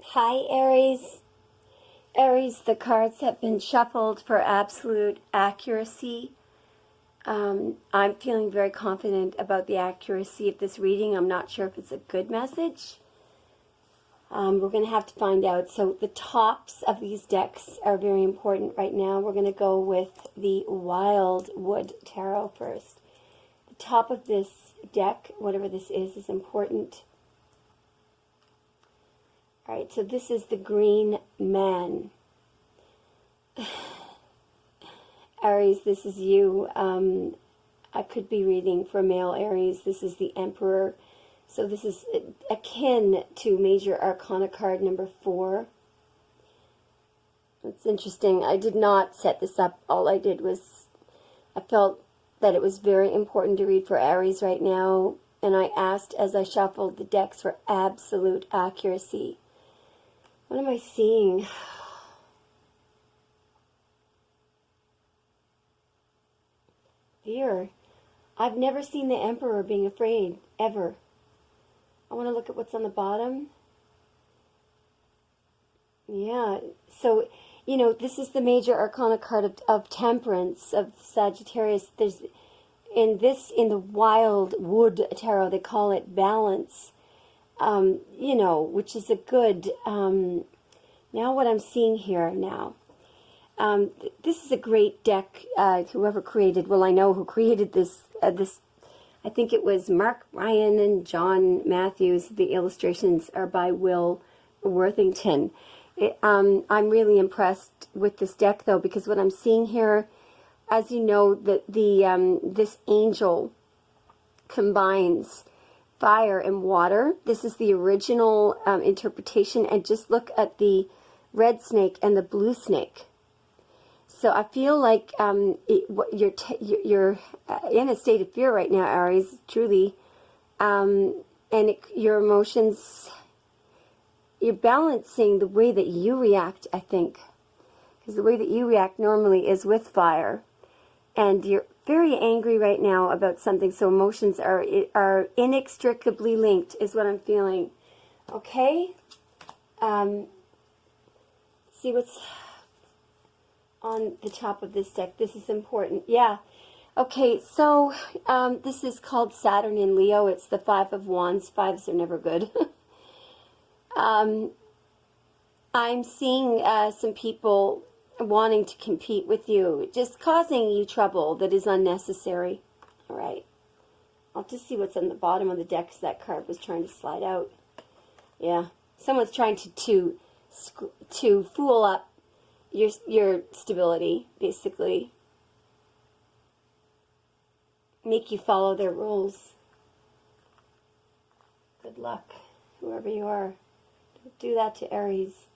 Hi, Aries. Aries, the cards have been shuffled for absolute accuracy. I'm feeling very confident about the accuracy of this reading. I'm not sure if it's a good message. We're going to have to find out. So the tops of these decks are very important right now. We're going to go with the Wildwood Tarot first. The top of this deck, whatever this is important. All right, so this is the Green Man. Aries, this is you. I could be reading for male Aries. This is the Emperor. So this is akin to Major Arcana card number 4. It's interesting. I did not set this up. All I did was, I felt that it was very important to read for Aries right now. And I asked as I shuffled the decks for absolute accuracy. What am I seeing? Fear. I've never seen the Emperor being afraid, ever. I want to look at what's on the bottom. Yeah, so, you know, this is the Major Arcana card of Temperance, of Sagittarius. There's, in the Wildwood Tarot, they call it Balance, you know, which is a good, now what I'm seeing here now. This is a great deck. Whoever created, well, I know who created this. I think it was Mark Ryan and John Matthews. The illustrations are by Will Worthington. I'm really impressed with this deck, though, because what I'm seeing here, as you know, this angel combines fire and water. This is the original interpretation, and just look at the red snake and the blue snake. So I feel like you're in a state of fear right now, Aries, truly. And your emotions, you're balancing the way that you react, I think. Because the way that you react normally is with fire. And you're very angry right now about something, so emotions are inextricably linked, is what I'm feeling. Okay? See what's on the top of this deck. This is important. Yeah. Okay, so this is called Saturn in Leo. It's the Five of Wands. Fives are never good. I'm seeing some people wanting to compete with you, just causing you trouble that is unnecessary. All right. I'll just see what's on the bottom of the deck, because that card was trying to slide out. Yeah. Someone's trying to fool up your stability, basically. Make you follow their rules. Good luck, whoever you are. Don't do that to Aries.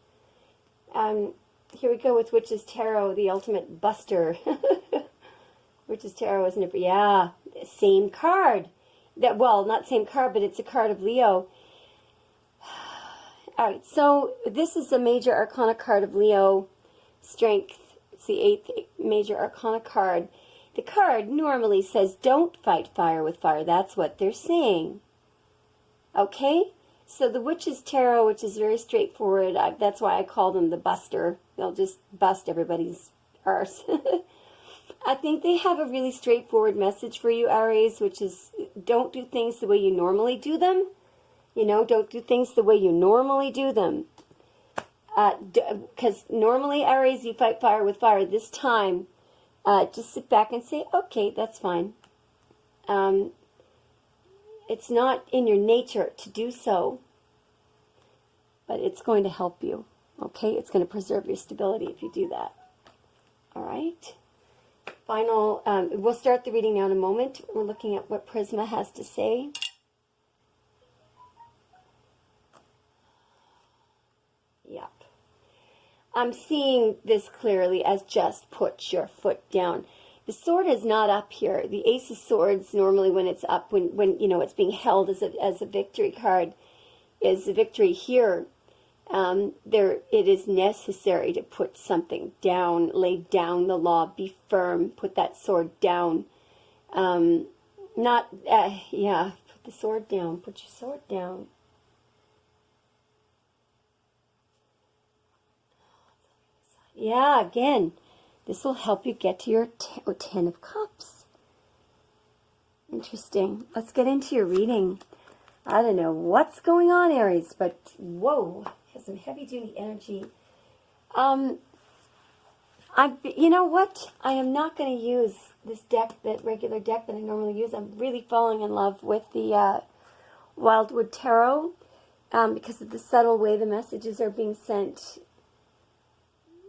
Here we go with Witch's Tarot, the ultimate buster. Witch's Tarot is never, yeah, same card. Well, not same card, but it's a card of Leo. All right, so this is a Major Arcana card of Leo. Strength. It's the 8th Major Arcana card. The card normally says, don't fight fire with fire. That's what they're saying. Okay? So the Witch's Tarot, which is very straightforward, that's why I call them the buster. They'll just bust everybody's arse. I think they have a really straightforward message for you, Aries, which is, don't do things the way you normally do them. You know, don't do things the way you normally do them. Because normally, Aries, you fight fire with fire. This time, just sit back and say, okay, that's fine. It's not in your nature to do so, but it's going to help you, okay? It's going to preserve your stability if you do that. All right? Final, we'll start the reading now in a moment. We're looking at what Prisma has to say. Yep. I'm seeing this clearly as just put your foot down. The sword is not up here. The Ace of Swords, normally when it's up, when you know it's being held as a victory card, is a victory here. It is necessary to put something down, lay down the law, be firm, put that sword down. Yeah, put the sword down, put your sword down. Yeah, again, this will help you get to your 10 of Cups. Interesting. Let's get into your reading. I don't know what's going on, Aries, but whoa, has some heavy-duty energy. You know what? I am not going to use this deck, that regular deck that I normally use. I'm really falling in love with the Wildwood Tarot because of the subtle way the messages are being sent.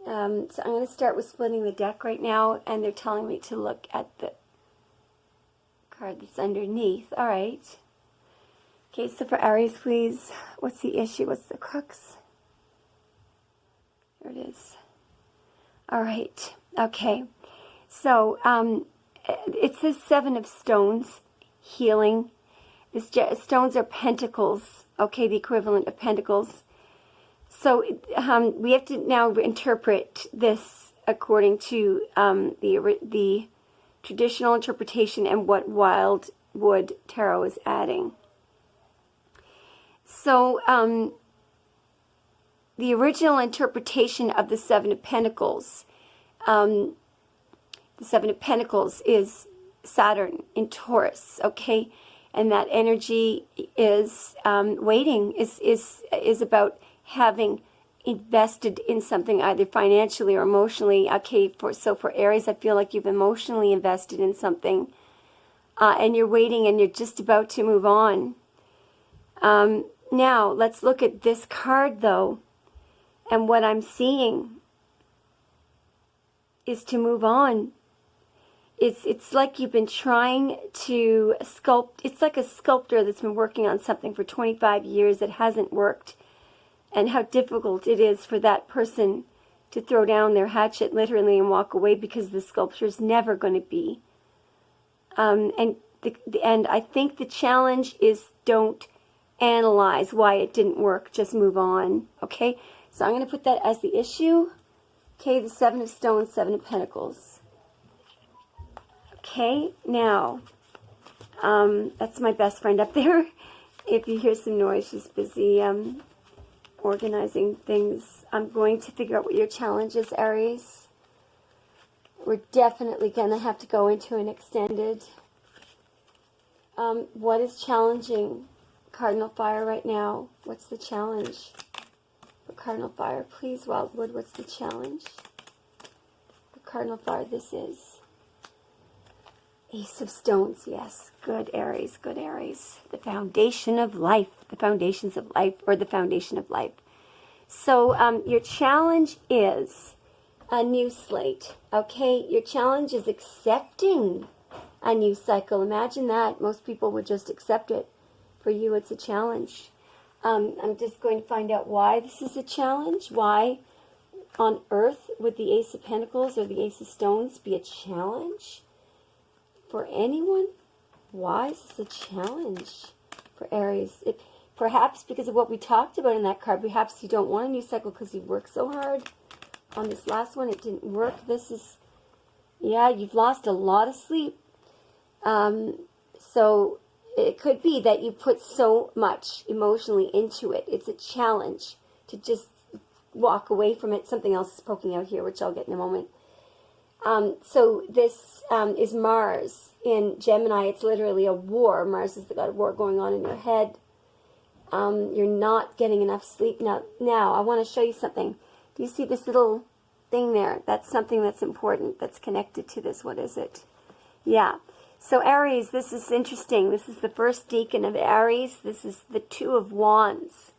So I'm going to start with splitting the deck right now, and they're telling me to look at the card that's underneath. All right. Okay, so for Aries, please, what's the issue? What's the crux? There it is. All right. Okay. So it says 7 of Stones, healing. Stones are pentacles. Okay, the equivalent of pentacles. So we have to now interpret this according to the traditional interpretation and what Wildwood Tarot is adding. So the original interpretation of the 7 of Pentacles, the 7 of Pentacles is Saturn in Taurus, okay? And that energy is waiting, is about having invested in something either financially or emotionally. Okay, so for Aries, I feel like you've emotionally invested in something, and you're waiting and you're just about to move on. Now, let's look at this card, though, and what I'm seeing is to move on. It's like you've been trying to sculpt. It's like a sculptor that's been working on something for 25 years that hasn't worked, and how difficult it is for that person to throw down their hatchet literally and walk away because the sculpture is never going to be. And I think the challenge is don't analyze why it didn't work. Just move on. Okay? So I'm going to put that as the issue. Okay, the 7 of Stones, 7 of Pentacles. Okay, now, that's my best friend up there. If you hear some noise, she's busy organizing things. I'm going to figure out what your challenge is, Aries. We're definitely going to have to go into an extended. What is challenging Cardinal Fire right now? What's the challenge for Cardinal Fire? Please, Wildwood, what's the challenge for Cardinal Fire? This is Ace of Stones. Yes, good Aries, good Aries. The foundation of life, the foundations of life, or the foundation of life. So your challenge is a new slate, okay? Your challenge is accepting a new cycle. Imagine that. Most people would just accept it. For you, it's a challenge. I'm just going to find out why this is a challenge. Why on earth would the Ace of Pentacles or the Ace of Stones be a challenge for anyone? Why is this a challenge for Aries? Perhaps because of what we talked about in that card. Perhaps you don't want a new cycle because you worked so hard on this last one. It didn't work. This is, yeah, you've lost a lot of sleep. So it could be that you put so much emotionally into it. It's a challenge to just walk away from it. Something else is poking out here, which I'll get in a moment. So this is Mars in Gemini. It's literally a war. Mars is the god of war going on in your head. You're not getting enough sleep. Now, I want to show you something. Do you see this little thing there? That's something that's important, that's connected to this. What is it? Yeah. So Aries, this is interesting. This is the first decan of Aries. This is the 2 of Wands.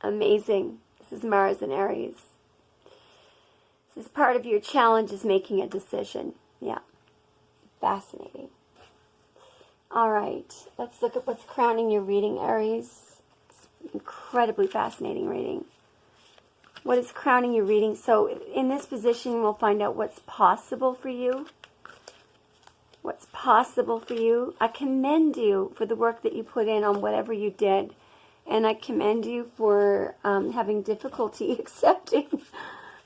Amazing. This is Mars and Aries. This is part of your challenge, is making a decision. Yeah. Fascinating. All right. Let's look at what's crowning your reading, Aries. It's incredibly fascinating reading. What is crowning your reading? So in this position, we'll find out what's possible for you. What's possible for you. I commend you for the work that you put in on whatever you did. And I commend you for having difficulty accepting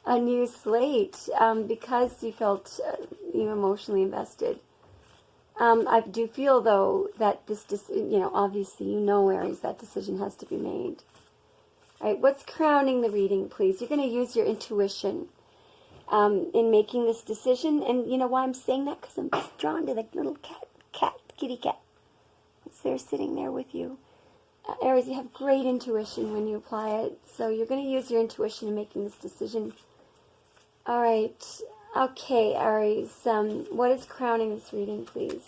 a new slate because you felt you emotionally invested. I do feel, though, that this, obviously, Aries, that decision has to be made. All right, what's crowning the reading, please? You're going to use your intuition. in making this decision. And you know why I'm saying that? Because I'm just drawn to the little kitty cat. It's there sitting there with you. Aries, you have great intuition when you apply it. So you're going to use your intuition in making this decision. All right. Okay, Aries. What is crowning this reading, please?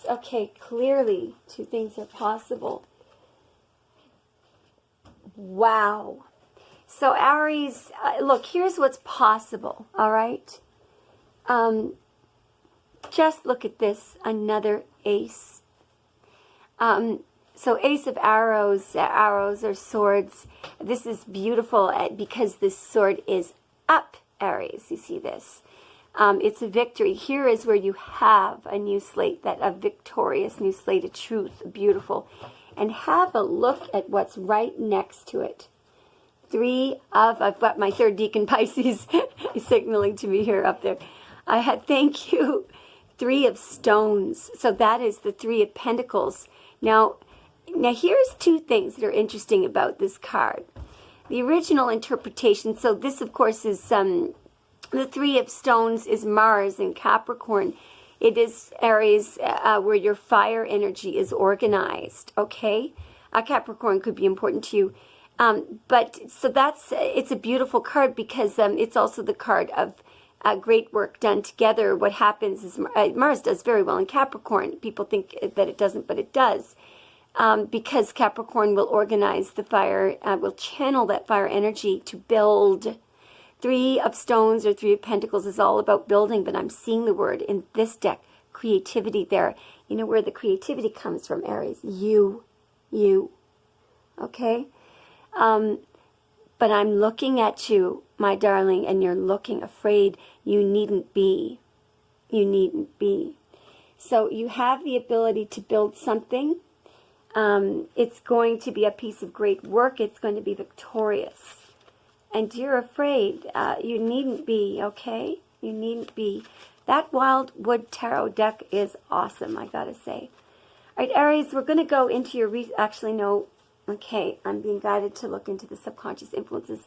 Okay, clearly, two things are possible. Wow. So, Aries, look, here's what's possible, all right? Just look at this, another ace. So Ace of Arrows, arrows or swords. This is beautiful because this sword is up, Aries. You see this? It's a victory. Here is where you have a new slate, a victorious new slate, a truth, beautiful. And have a look at what's right next to it. I've got my third deacon Pisces signaling to me here up there. Thank you. 3 of stones. So that is the 3 of pentacles. Now here's 2 things that are interesting about this card. The original interpretation, so this of course is, the 3 of stones is Mars in Capricorn. It is Aries where your fire energy is organized, okay? Capricorn could be important to you. But so it's a beautiful card because it's also the card of great work done together. What happens is Mars does very well in Capricorn. People think that it doesn't, but it does. Because Capricorn will organize the fire, will channel that fire energy to build. 3 of stones or 3 of pentacles is all about building, but I'm seeing the word in this deck, creativity there. You know where the creativity comes from, Aries? You. Okay? But I'm looking at you, my darling, and you're looking afraid. You needn't be. You needn't be. So you have the ability to build something. It's going to be a piece of great work. It's going to be victorious. And you're afraid. You needn't be, okay? You needn't be. That Wildwood Tarot deck is awesome, I gotta say. All right, Aries, we're going to go into your... Actually, no. Okay, I'm being guided to look into the subconscious influences.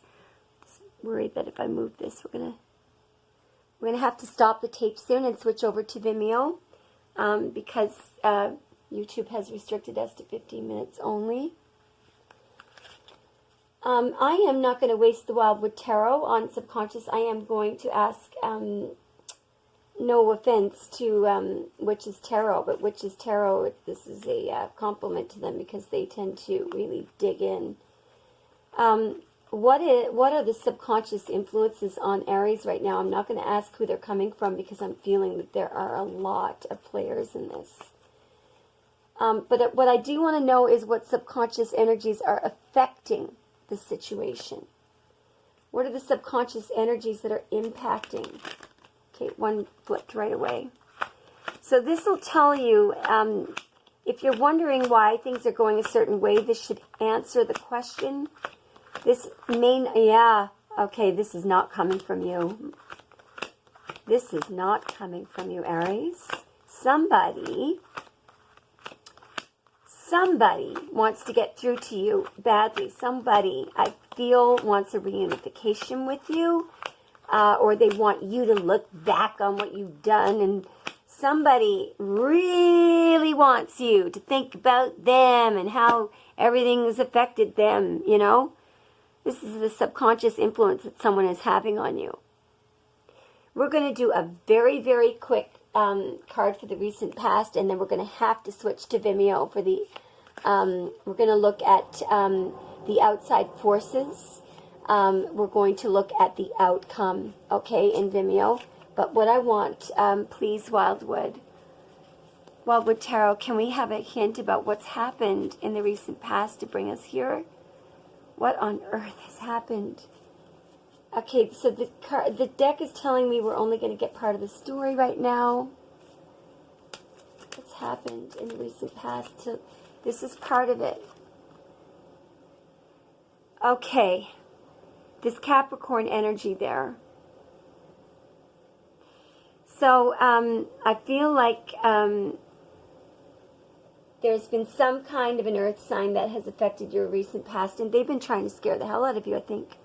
Just worried that if I move this, we're gonna have to stop the tape soon and switch over to Vimeo because YouTube has restricted us to 15 minutes only. I am not going to waste the Wildwood Tarot on subconscious. I am going to ask, no offense to Witches Tarot, but Witches Tarot, this is a compliment to them because they tend to really dig in. What are the subconscious influences on Aries right now? I'm not going to ask who they're coming from because I'm feeling that there are a lot of players in this. But what I do want to know is what subconscious energies are affecting the situation. What are the subconscious energies that are impacting? Okay, one flipped right away. So this will tell you, if you're wondering why things are going a certain way, this should answer the question. This is not coming from you. This is not coming from you, Aries. Somebody wants to get through to you badly. Somebody, I feel, wants a reunification with you, or they want you to look back on what you've done, and somebody really wants you to think about them and how everything has affected them, you know? This is the subconscious influence that someone is having on you. We're going to do a very, very quick card for the recent past, and then we're going to have to switch to Vimeo for the, we're going to look at the outside forces. We're going to look at the outcome, okay, in Vimeo. But what I want, please, Wildwood Tarot, can we have a hint about what's happened in the recent past to bring us here? What on earth has happened? Okay, so the deck is telling me we're only going to get part of the story right now. What's happened in the recent past? This is part of it. Okay. This Capricorn energy there. So, I feel like there's been some kind of an earth sign that has affected your recent past, and they've been trying to scare the hell out of you, I think.